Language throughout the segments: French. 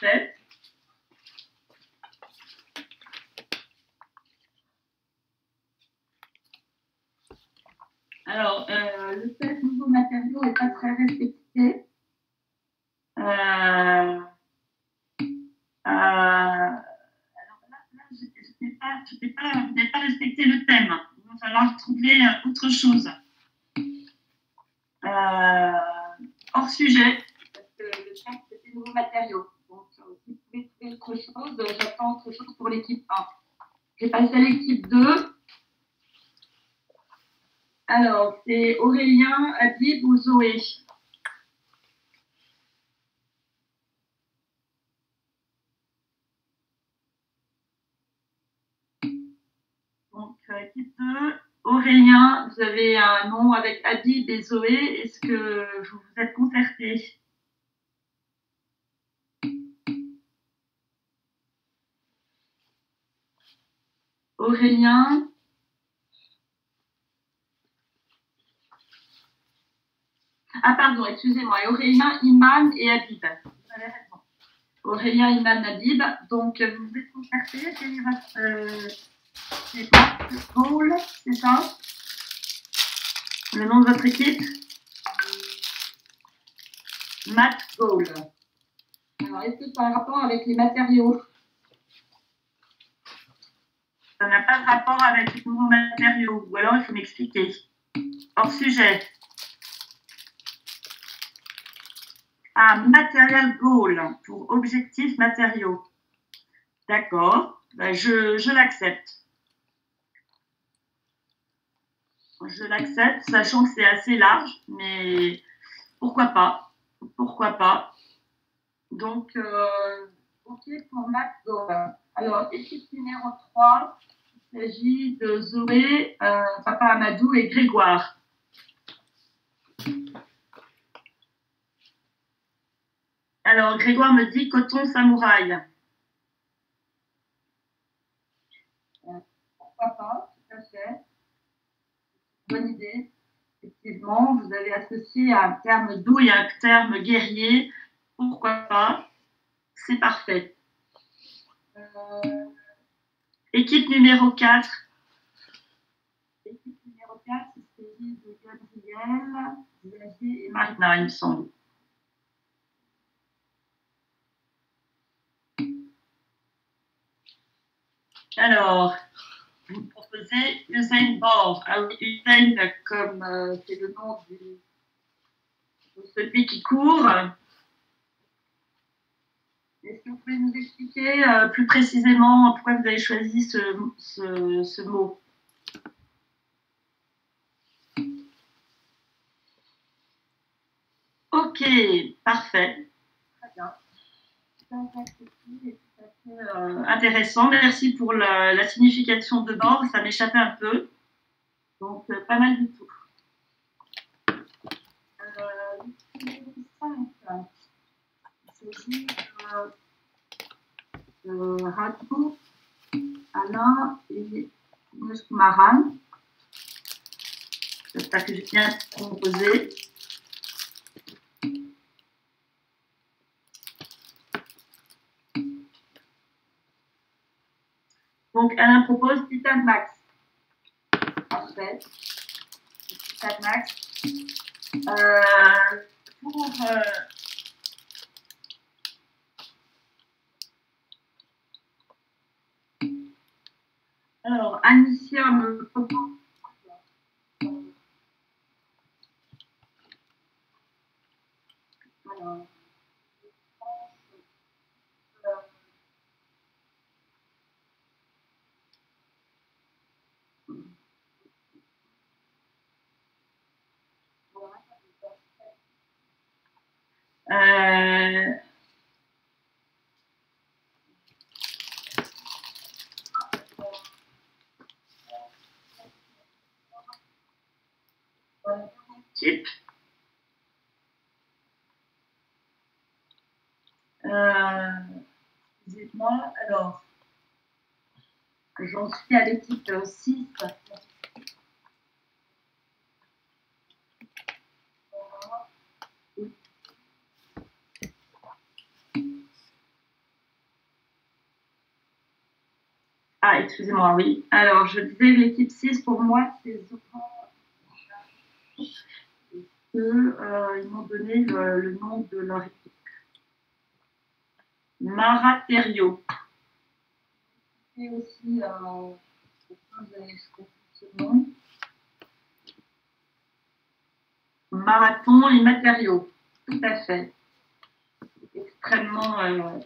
parfait. Alors, le test nouveaux matériaux n'est pas très respecté. Alors là je n'ai pas respecté le thème. Il va falloir trouver autre chose. Hors sujet, parce que le thème c'était nouveaux matériaux. Donc, si vous pouvez trouver autre chose, j'attends autre chose pour l'équipe 1. Je vais passer à l'équipe 2. Alors, c'est Aurélien, Habib ou Zoé? Donc, équipe 2, Aurélien, vous avez un nom avec Habib et Zoé. Est-ce que vous vous êtes concertés? Aurélien. Ah, pardon, excusez-moi. Aurélien, Iman et Habib. Vous avez raison. Aurélien, Iman, Habib. Donc, vous vous êtes concertés. Quel est votre goal, c'est ça? Le nom de votre équipe? Math Goal. Alors, est-ce que ça a un rapport avec les matériaux? Ça n'a pas de rapport avec les nouveaux matériaux. Ou alors, il faut m'expliquer. Hors sujet. Ah, Material Goal, pour objectifs matériaux. D'accord, ben je l'accepte. Je l'accepte, sachant que c'est assez large, mais pourquoi pas? Pourquoi pas? Donc, OK pour Math Goal. Alors, équipe numéro 3, il s'agit de Zoé, Papa Amadou et Grégoire. Alors, Grégoire me dit coton samouraï. Pourquoi pas, tout à fait. Bonne idée. Effectivement, vous avez associé un terme doux et un terme guerrier. Pourquoi pas? C'est parfait. Équipe numéro 4. Équipe numéro 4, il s'agit de Gabriel, Xavier et Marina, il me semble. Alors, vous proposez Usain Bolt. Ah oui, Usain, comme c'est le nom de celui qui court. Est-ce que vous pouvez nous expliquer plus précisément pourquoi vous avez choisi ce mot? Ok, parfait. Très bien. Intéressant. Merci pour la signification de bord. Ça m'échappait un peu. Donc, pas mal du tout. Il s'agit de Radko, Alain et Maran. J'espère que j'ai bien composé. Donc, Alain propose Titan Max. Parfait. Titan Max. Pour alors, Anicia me propose. Alors, type. Excusez-moi, alors, j'en suis à l'équipe 6. Ah, excusez-moi, oui. Alors, je disais l'équipe 6, pour moi, c'est ils m'ont donné le nom de leur équipe. Maraterio. C'est aussi ce nom. Marathon et matériaux. Tout à fait. Extrêmement.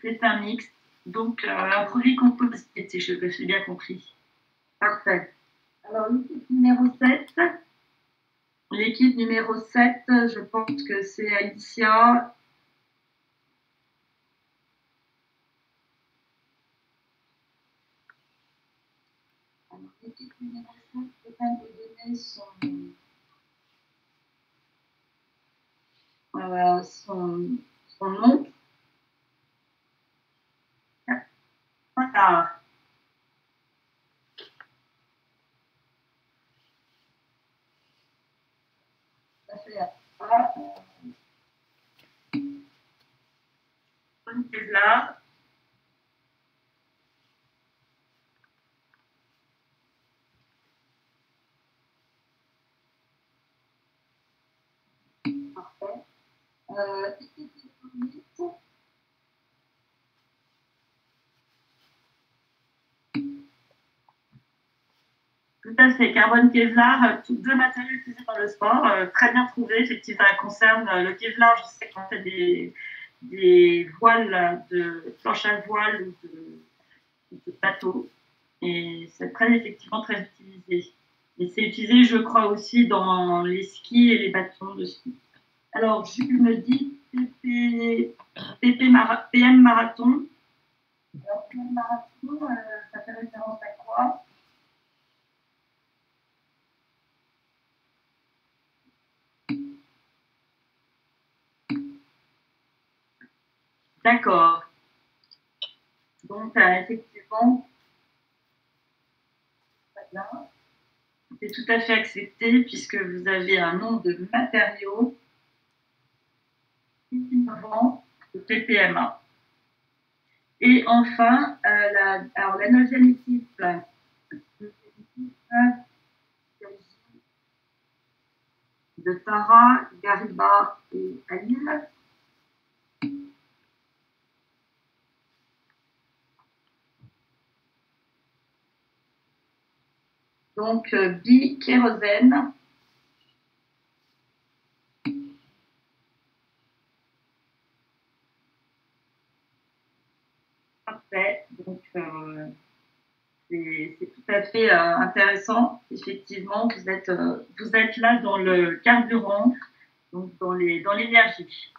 C'est un mix. Donc, un produit composite, si je l'ai bien compris. Parfait. Alors, l'équipe numéro 7. L'équipe numéro 7, je pense que c'est Alicia. Alors, l'équipe numéro 7, peut-être vous donner son nom. Voilà. Ça fait bonne là. Parfait. Tout à fait, carbone Kevlar, deux matériaux utilisés dans le sport, très bien trouvé. Effectivement, ça concerne le Kevlar. Je sais qu'on fait des voiles de planche à voile ou de bateau, et c'est très effectivement très utilisé. Et c'est utilisé, je crois, aussi dans les skis et les bâtons de ski. Alors, Jules me dit PM Marathon. Alors, PM Marathon, ça fait référence à quoi? D'accord. Donc, effectivement, c'est tout à fait accepté puisque vous avez un nom de matériaux innovants de PPMA. Et enfin, la 9e équipe, de Tara, Gariba et Alil. Donc, bikérosène. Parfait. Donc, c'est tout à fait intéressant. Effectivement, vous êtes là dans le carburant, donc dans l'énergie.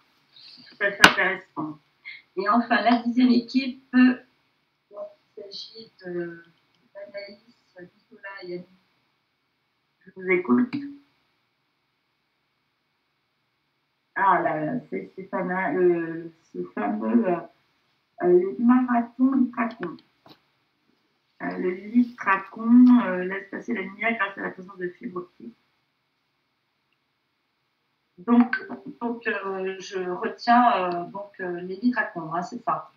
Tout à fait intéressant. Et enfin, la 10e équipe, il s'agit d'Anaïs, Nicolas et Annie. Je vous écoute. Ah là, c'est ce fameux le marathon Litracon. Le Litracon laisse passer la lumière grâce à la présence de fibres optiques. Donc je retiens les Litracons, hein, c'est ça.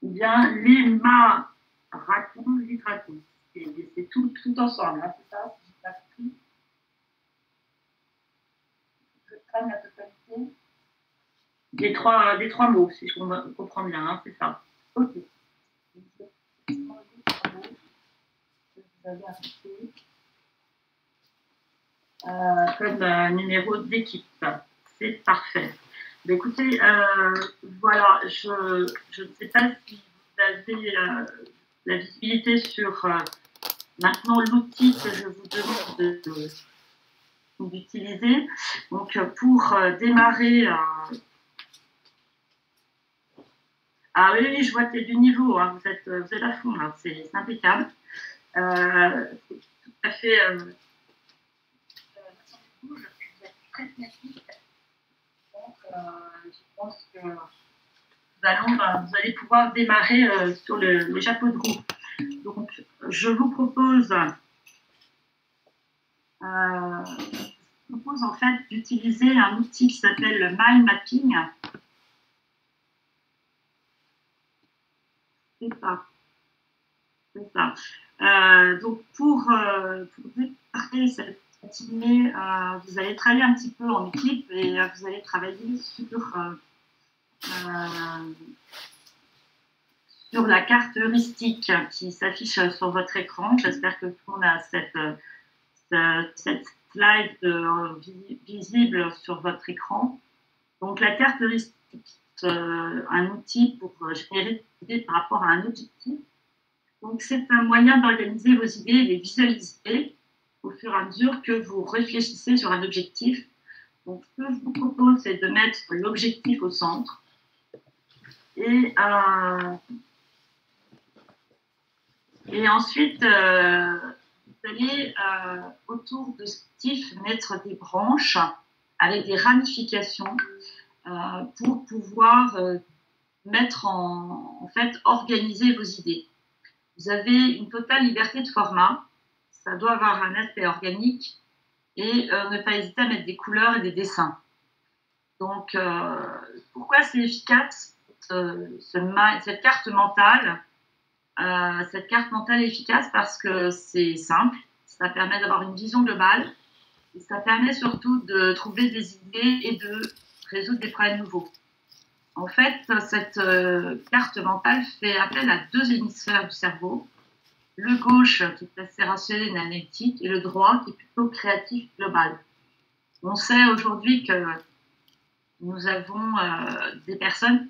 Ou bien les marathons Litracon. C'est tout ensemble, hein, c'est ça, si j'ai pas compris. Je prenne la totalité. Des trois mots, si je comprends bien, hein, c'est ça. Ok. Vous avez ajouté comme numéro d'équipe. C'est parfait. Mais écoutez, voilà, je ne sais pas si vous avez la visibilité sur maintenant l'outil que je vous demande d'utiliser. Donc, pour démarrer. Ah oui, je vois qu'il y a du niveau, hein, vous êtes à fond, hein, c'est impeccable. C'est tout à fait. Vous êtes très technique. Donc, je pense que vous allez pouvoir démarrer sur le chapeau de roue. Donc, je vous propose en fait d'utiliser un outil qui s'appelle le Mind Mapping. C'est ça. C'est ça. Donc, pour démarrer cette matinée, vous allez travailler un petit peu en équipe et vous allez travailler sur la carte heuristique qui s'affiche sur votre écran. J'espère que tout le monde a cette slide visible sur votre écran. Donc, la carte heuristique, un outil pour générer des idées par rapport à un objectif. Donc, c'est un moyen d'organiser vos idées et les visualiser au fur et à mesure que vous réfléchissez sur un objectif. Donc, ce que je vous propose, c'est de mettre l'objectif au centre. Et ensuite, vous allez, autour de ce objectif, mettre des branches avec des ramifications pour pouvoir mettre en fait, organiser vos idées. Vous avez une totale liberté de format. Ça doit avoir un aspect organique et ne pas hésiter à mettre des couleurs et des dessins. Donc, pourquoi c'est efficace, cette carte mentale? Cette carte mentale est efficace parce que c'est simple, ça permet d'avoir une vision globale et ça permet surtout de trouver des idées et de résoudre des problèmes nouveaux. En fait, cette carte mentale fait appel à deux hémisphères du cerveau. Le gauche, qui est assez rationnel et analytique, et le droit, qui est plutôt créatif, global. On sait aujourd'hui que nous avons des personnes,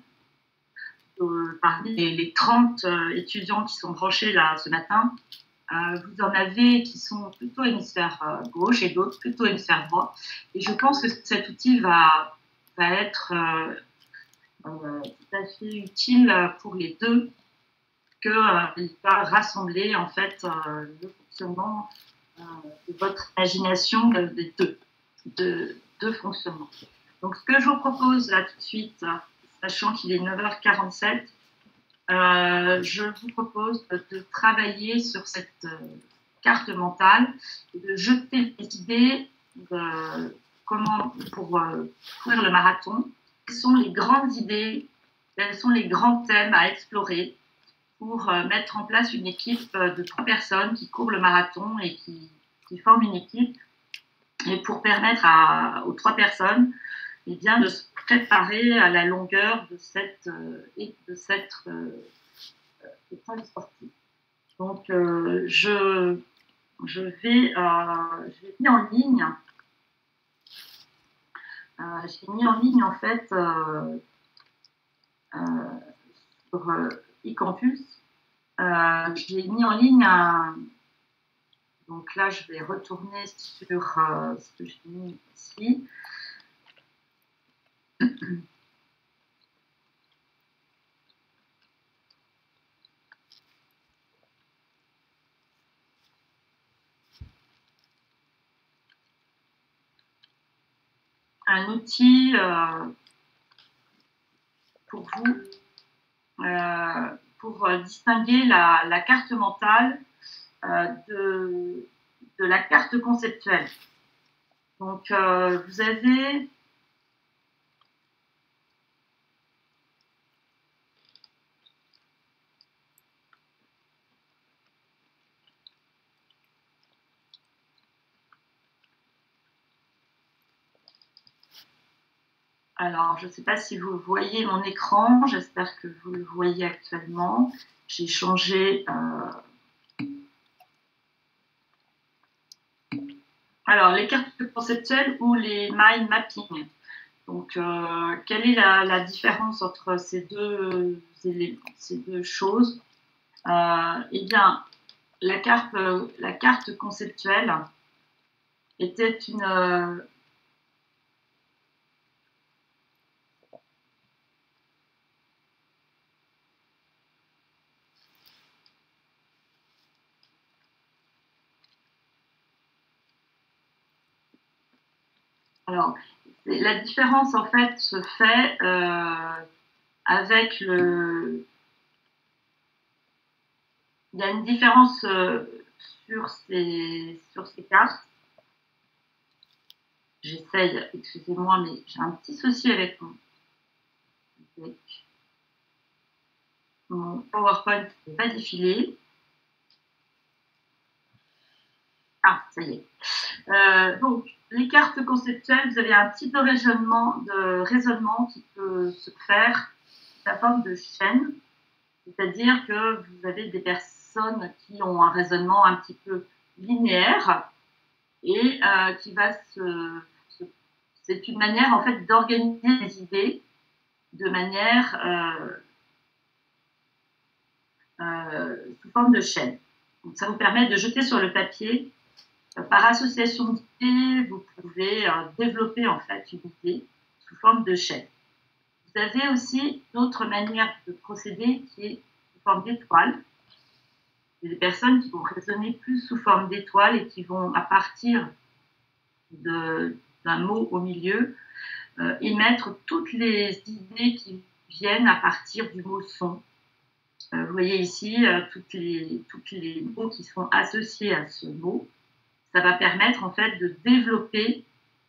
parmi les 30 étudiants qui sont branchés là ce matin, vous en avez qui sont plutôt hémisphère gauche et d'autres plutôt hémisphère droit. Et je pense que cet outil va être tout à fait utile pour les deux, qu'il va rassembler en fait le fonctionnement de votre imagination des deux fonctionnements. Donc, ce que je vous propose là tout de suite, sachant qu'il est 9h47, je vous propose de travailler sur cette carte mentale et de jeter des idées comment pour courir le marathon. Quelles sont les grandes idées, quels sont les grands thèmes à explorer pour mettre en place une équipe de 3 personnes qui courent le marathon et qui forment une équipe, et pour permettre aux 3 personnes eh bien, de se préparer à la longueur de cette épreuve sportive. Donc, je vais mis en ligne. J'ai mis en ligne en fait sur eCampus. J'ai mis en ligne donc là, je vais retourner sur ce que j'ai mis ici. Un outil pour vous, pour distinguer la carte mentale de la carte conceptuelle. Donc, vous avez alors, je ne sais pas si vous voyez mon écran, j'espère que vous le voyez actuellement. J'ai changé. Alors, les cartes conceptuelles ou les mind mapping. Donc, quelle est la différence entre ces deux éléments, ces deux choses? Eh bien, la carte conceptuelle était une. Alors, la différence, en fait, se fait avec le. Il y a une différence sur ces cartes. J'essaye, excusez-moi, mais j'ai un petit souci avec mon PowerPoint qui n'est pas défilé. ça y est. Donc, les cartes conceptuelles, vous avez un type de raisonnement qui peut se faire sous la forme de chaîne, c'est-à-dire que vous avez des personnes qui ont un raisonnement un petit peu linéaire et c'est une manière en fait d'organiser les idées de manière sous forme de chaîne. Donc, ça vous permet de jeter sur le papier. Par association d'idées, vous pouvez développer en fait une idée sous forme de chaîne. Vous avez aussi une autre manière de procéder qui est sous forme d'étoile. Il y a des personnes qui vont raisonner plus sous forme d'étoile et qui vont, à partir d'un mot au milieu, émettre toutes les idées qui viennent à partir du mot son. Vous voyez ici toutes les mots qui sont associés à ce mot. Ça va permettre en fait de développer,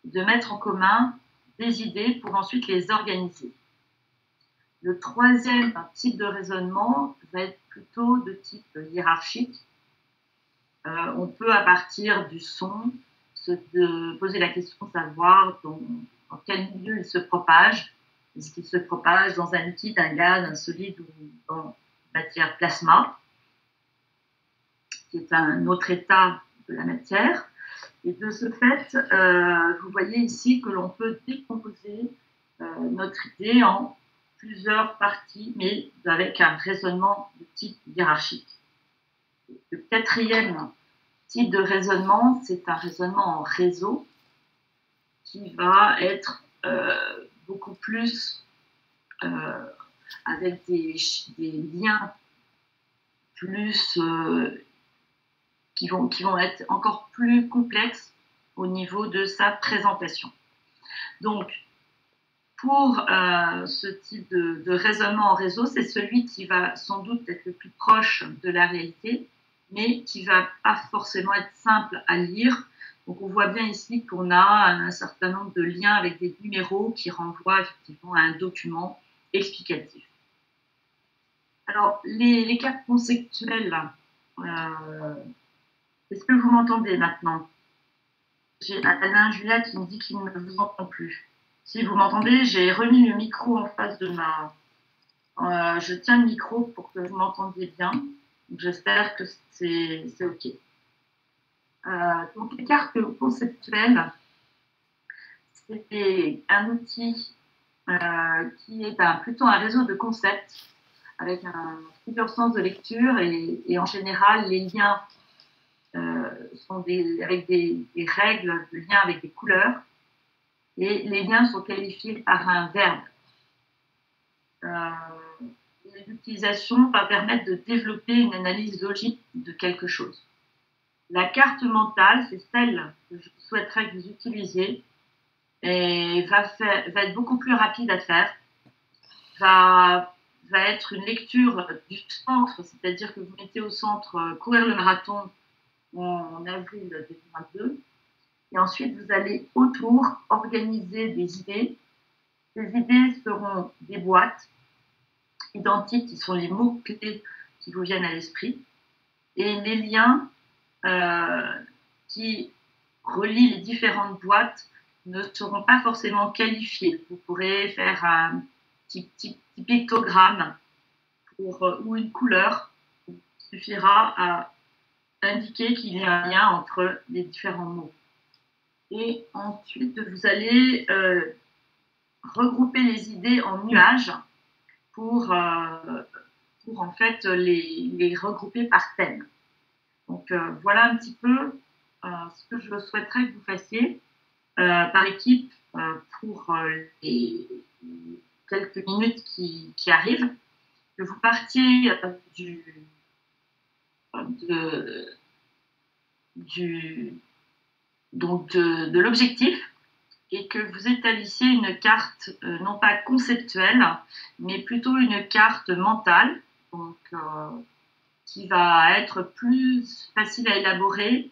de mettre en commun des idées pour ensuite les organiser. Le troisième type de raisonnement va être plutôt de type hiérarchique. On peut, à partir du son, poser la question de savoir dans quel milieu il se propage. Est-ce qu'il se propage dans un liquide, un gaz, un solide ou dans matière plasma, qui est un autre état de la matière. Et de ce fait, vous voyez ici que l'on peut décomposer notre idée en plusieurs parties, mais avec un raisonnement de type hiérarchique. Le quatrième type de raisonnement, c'est un raisonnement en réseau qui va être beaucoup plus avec des liens plus qui vont être encore plus complexes au niveau de sa présentation. Donc, pour ce type de raisonnement en réseau, c'est celui qui va sans doute être le plus proche de la réalité, mais qui ne va pas forcément être simple à lire. Donc, on voit bien ici qu'on a un certain nombre de liens avec des numéros qui renvoient effectivement à un document explicatif. Alors, les cartes conceptuelles, est-ce que vous m'entendez maintenant? J'ai Alain Julia qui me dit qu'il ne vous entend plus. Si vous m'entendez, j'ai remis le micro en face de ma... je tiens le micro pour que vous m'entendiez bien. J'espère que c'est OK. Donc, les cartes conceptuelles, c'est un outil qui est plutôt un réseau de concepts avec plusieurs sens de lecture et en général, les liens sont avec des règles de lien avec des couleurs et les liens sont qualifiés par un verbe. L'utilisation va permettre de développer une analyse logique de quelque chose. La carte mentale, c'est celle que je souhaiterais que vous utilisiez et va être beaucoup plus rapide à faire, va être une lecture du centre, c'est-à-dire que vous mettez au centre courir le marathon en avril 2022. Et ensuite, vous allez autour organiser des idées. Ces idées seront des boîtes identiques qui sont les mots-clés qui vous viennent à l'esprit. Et les liens qui relient les différentes boîtes ne seront pas forcément qualifiés. Vous pourrez faire un petit pictogramme ou une couleur qui suffira à indiquer qu'il y a un lien entre les différents mots. Et ensuite, vous allez regrouper les idées en nuages pour en fait les regrouper par thème. Donc voilà un petit peu ce que je souhaiterais que vous fassiez par équipe pour les quelques minutes qui arrivent, que vous partiez de l'objectif et que vous établissiez une carte non pas conceptuelle, mais plutôt une carte mentale, donc, qui va être plus facile à élaborer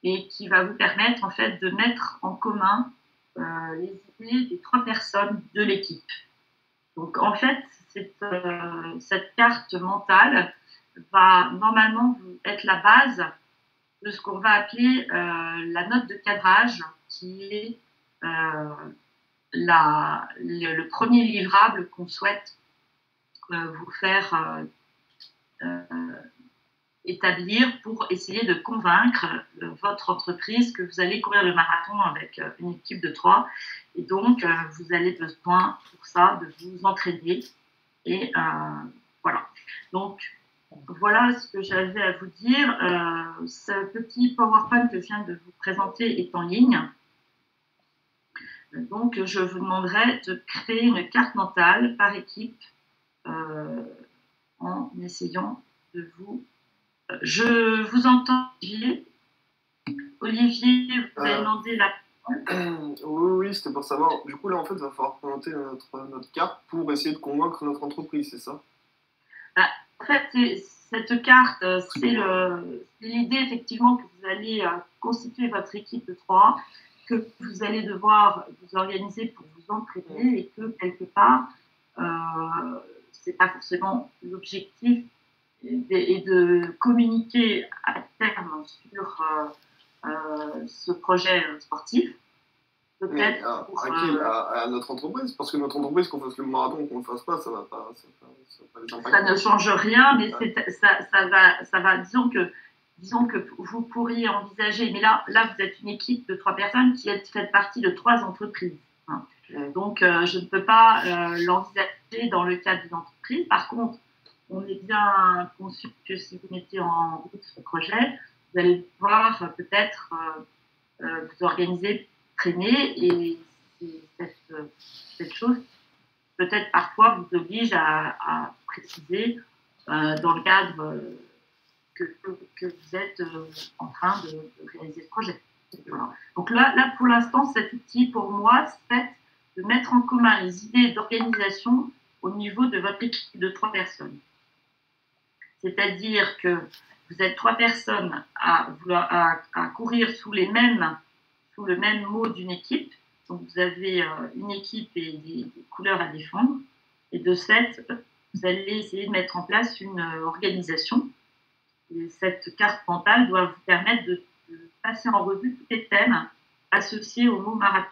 et qui va vous permettre en fait de mettre en commun les idées des 3 personnes de l'équipe. Donc en fait, cette carte mentale va normalement être la base de ce qu'on va appeler la note de cadrage, qui est le premier livrable qu'on souhaite vous faire établir pour essayer de convaincre votre entreprise que vous allez courir le marathon avec une équipe de 3. Et donc, vous avez besoin pour ça de vous entraîner. Et voilà. Donc, voilà ce que j'avais à vous dire. Ce petit PowerPoint que je viens de vous présenter est en ligne. Donc, je vous demanderai de créer une carte mentale par équipe en essayant de vous... Je vous entends, Olivier. Olivier, vous avez demandé la... Oui, c'était pour savoir. Du coup, là, en fait, il va falloir présenter notre carte pour essayer de convaincre notre entreprise, c'est ça? En fait, cette carte, c'est l'idée effectivement que vous allez constituer votre équipe de 3, que vous allez devoir vous organiser pour vous entraîner et que quelque part, c'est pas forcément l'objectif et de communiquer à terme sur ce projet sportif. Mais à notre entreprise, parce que notre entreprise, qu'on fasse le marathon ou qu'on ne le fasse pas, ça va pas les impacter. Ça ne change rien, mais ça va disons que vous pourriez envisager, mais là vous êtes une équipe de 3 personnes qui faites partie de 3 entreprises. Hein. Donc, je ne peux pas l'envisager dans le cadre d'une entreprise. Par contre, on est bien conscient que si vous mettez en route ce projet, vous allez pouvoir peut-être vous organiser, traîner, et cette chose peut-être parfois vous oblige à préciser dans le cadre que vous êtes en train de réaliser ce projet. Voilà. Donc là, pour l'instant, cet outil, pour moi, c'est de mettre en commun les idées d'organisation au niveau de votre équipe de 3 personnes. C'est-à-dire que vous êtes 3 personnes à courir sous le même mot d'une équipe. Donc, vous avez une équipe et des couleurs à défendre. Et de fait, vous allez essayer de mettre en place une organisation. Et cette carte mentale doit vous permettre de passer en revue tous les thèmes associés au mot marathon.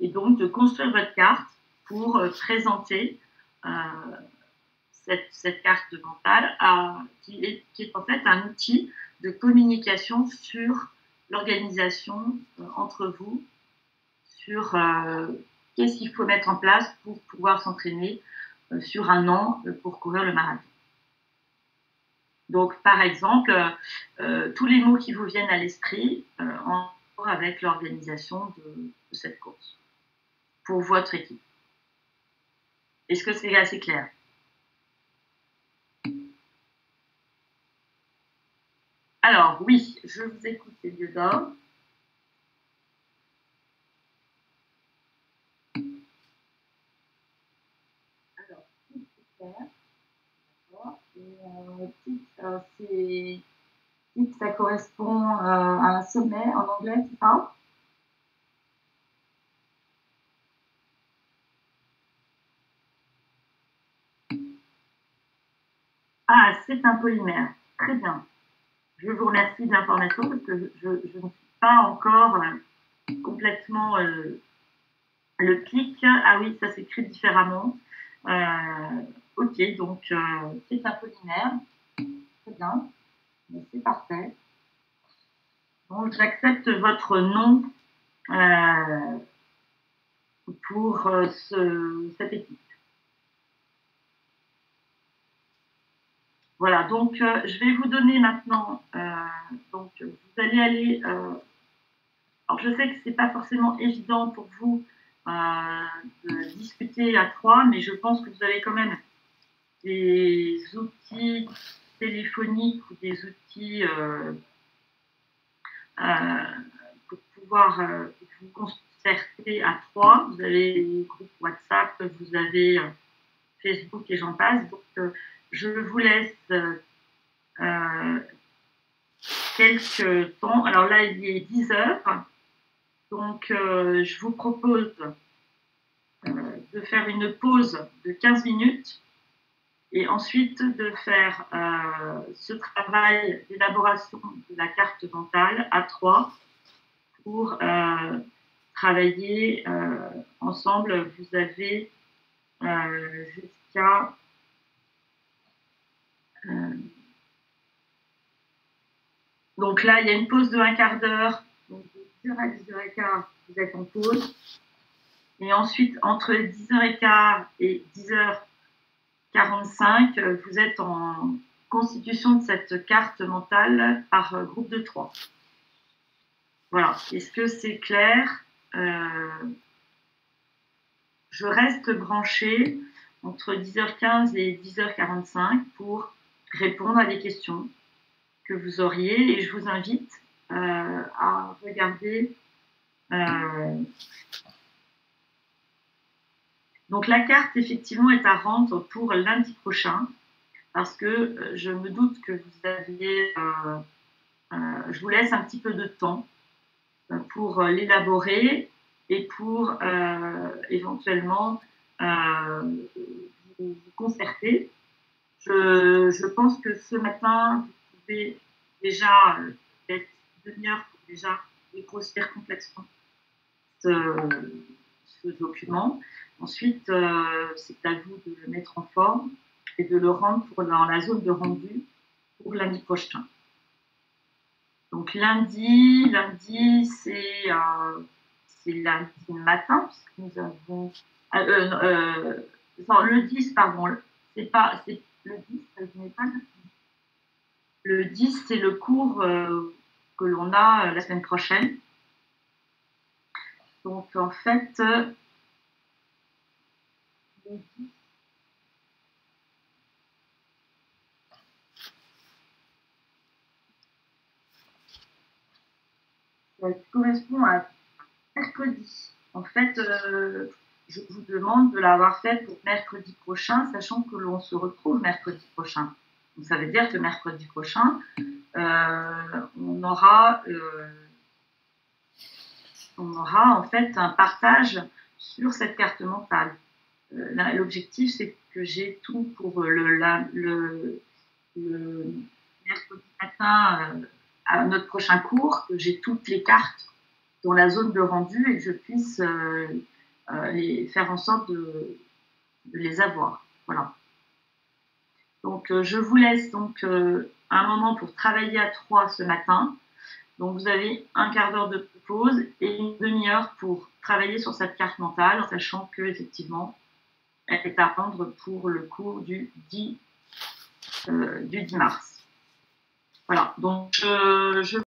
Et donc, de construire votre carte pour présenter cette carte mentale qui est en fait un outil de communication sur l'organisation entre vous, sur qu'est-ce qu'il faut mettre en place pour pouvoir s'entraîner sur un an pour courir le marathon. Donc, par exemple, tous les mots qui vous viennent à l'esprit en rapport avec l'organisation de cette course pour votre équipe. Est-ce que c'est assez clair ? Alors, oui, je vous écoute, les lieux d'or. Alors, si c'est clair. D'accord. Et ça correspond à un sommet en anglais, c'est ça? Ah, c'est un polymère. Très bien. Je vous remercie de l'information parce que je ne suis pas encore complètement le clic. Ah oui, ça s'écrit différemment. Ok, donc c'est un polymère. Très bien. C'est parfait. Donc, j'accepte votre nom pour cette équipe. Voilà, donc je vais vous donner maintenant, donc vous allez aller, alors je sais que ce n'est pas forcément évident pour vous de discuter à 3, mais je pense que vous avez quand même des outils téléphoniques ou des outils pour pouvoir vous concerter à 3. Vous avez des groupes WhatsApp, vous avez Facebook et j'en passe. Donc, je vous laisse quelques temps. Alors là, il est 10 heures. Donc, je vous propose de faire une pause de 15 minutes et ensuite de faire ce travail d'élaboration de la carte mentale à 3 pour travailler ensemble. Vous avez jusqu'à donc là, il y a une pause de un quart d'heure. Donc de 10h à 10h15, vous êtes en pause. Et ensuite, entre 10h15 et 10h45, vous êtes en constitution de cette carte mentale par groupe de 3. Voilà. Est-ce que c'est clair? Je reste branchée entre 10h15 et 10h45 pour répondre à des questions que vous auriez, et je vous invite à regarder. Donc la carte, effectivement, est à rendre pour lundi prochain, parce que je me doute que vous aviez... je vous laisse un petit peu de temps pour l'élaborer et pour éventuellement vous concerter. Je pense que ce matin, vous pouvez déjà peut-être une demi-heure pour déjà dégrossir complètement ce document. Ensuite, c'est à vous de le mettre en forme et de le rendre dans la zone de rendu pour lundi prochain. Donc lundi c'est lundi matin, puisque nous avons... non, le 10, pardon, c'est le 10, je n'ai pas le 10. Le 10, c'est le cours que l'on a la semaine prochaine. Donc en fait, le 10, ça correspond à mercredi. En fait, je vous demande de l'avoir fait pour mercredi prochain, sachant que l'on se retrouve mercredi prochain. Donc, ça veut dire que mercredi prochain, on aura en fait un partage sur cette carte mentale. L'objectif, c'est que j'ai tout pour le mercredi matin à notre prochain cours, que j'ai toutes les cartes dans la zone de rendu et que je puisse faire en sorte de les avoir. Voilà. Donc, je vous laisse donc un moment pour travailler à 3 ce matin. Donc, vous avez un quart d'heure de pause et une demi-heure pour travailler sur cette carte mentale, en sachant qu'effectivement, elle est à rendre pour le cours du 10 mars. Voilà. Donc, je